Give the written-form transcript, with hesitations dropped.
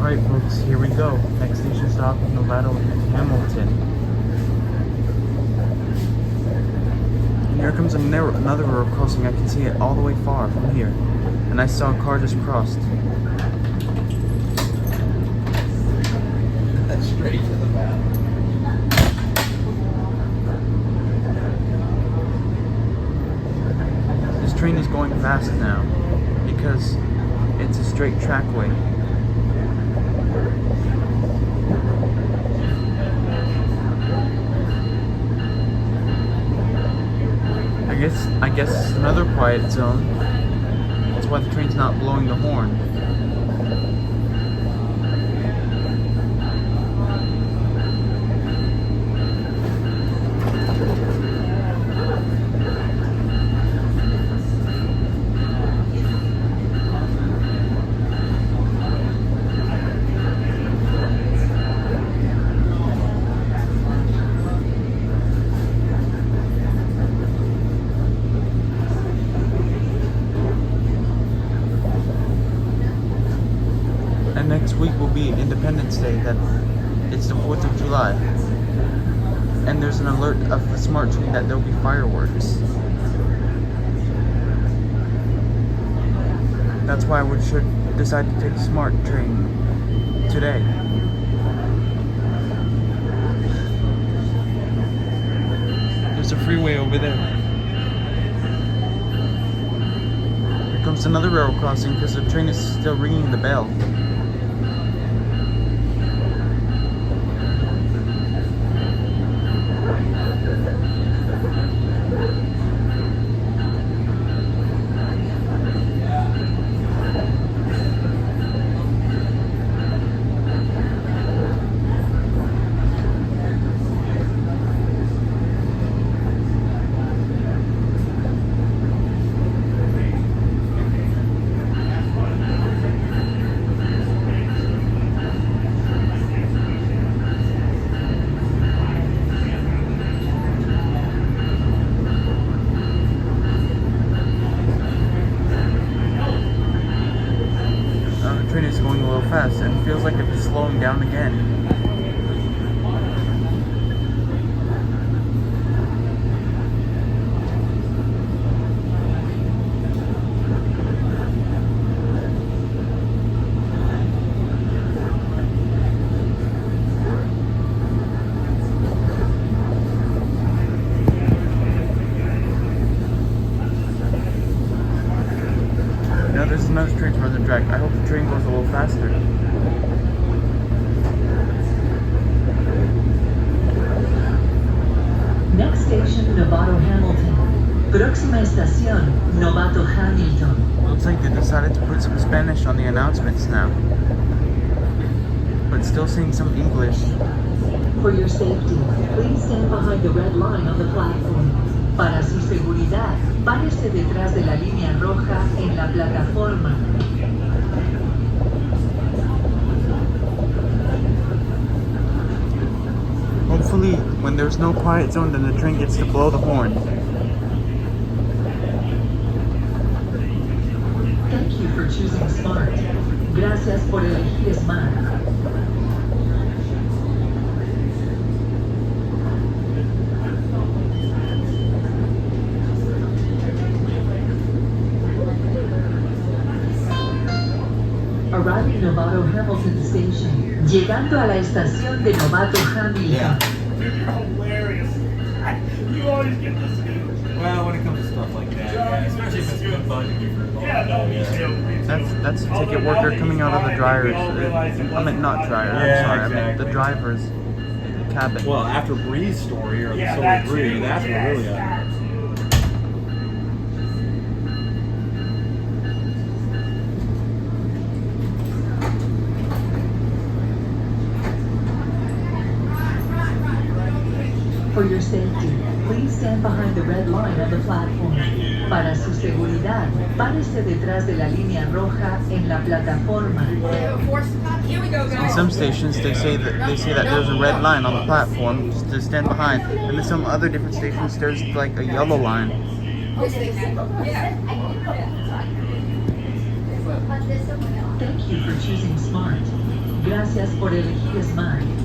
Alright folks, here we go. Next station stop, Novato, Hamilton. And here comes another road crossing. I can see it all the way far from here. And I saw a car just crossed. That's straight to the back. This train is going fast now because it's a straight trackway. I guess it's another quiet zone. That's why the train's not blowing the horn. And next week will be Independence Day. That it's the 4th of July. And there's an alert of the smart train that there'll be fireworks. That's why we should decide to take the smart train today. There's a freeway over there. Here comes another railroad crossing because the train is still ringing the bell. The train is going a little fast and it feels like it's slowing down again. Now there's another train from the track. I hope the train goes a little faster. Next station, Novato, Hamilton. Próxima estación, Novato, Hamilton. Looks like they decided to put some Spanish on the announcements now. But still saying some English. For your safety, please stand behind the red line on the platform. Para su seguridad, párese detrás de la línea roja en la plataforma. Hopefully, when there's no quiet zone, then the train gets to blow the horn. Thank you for choosing Smart. Gracias por elegir Smart. Arriving Novato Hamilton Station. Llegando a la estación de Novato Hamilton. Yeah. Dude, you're hilarious. You always get the scoop. Well, when it comes to stuff like that, yeah, especially if it's good budget. Yeah, no, me too. Me too. That's a ticket worker coming out of the dryers. I meant not dryer. I'm Yeah, sorry. I meant the exactly. driver's cabin. Well, after Bree's story, or the Yeah, story that of Bree, too. that's what Yes, really that happened. too. For your safety, please stand behind the red line on the platform. Para su seguridad, párese detrás de la línea roja en la plataforma. In some stations, they say that there's a red line on the platform to stand behind, and in some other different stations, there's like a yellow line. Thank you for choosing Smart. Gracias por elegir Smart.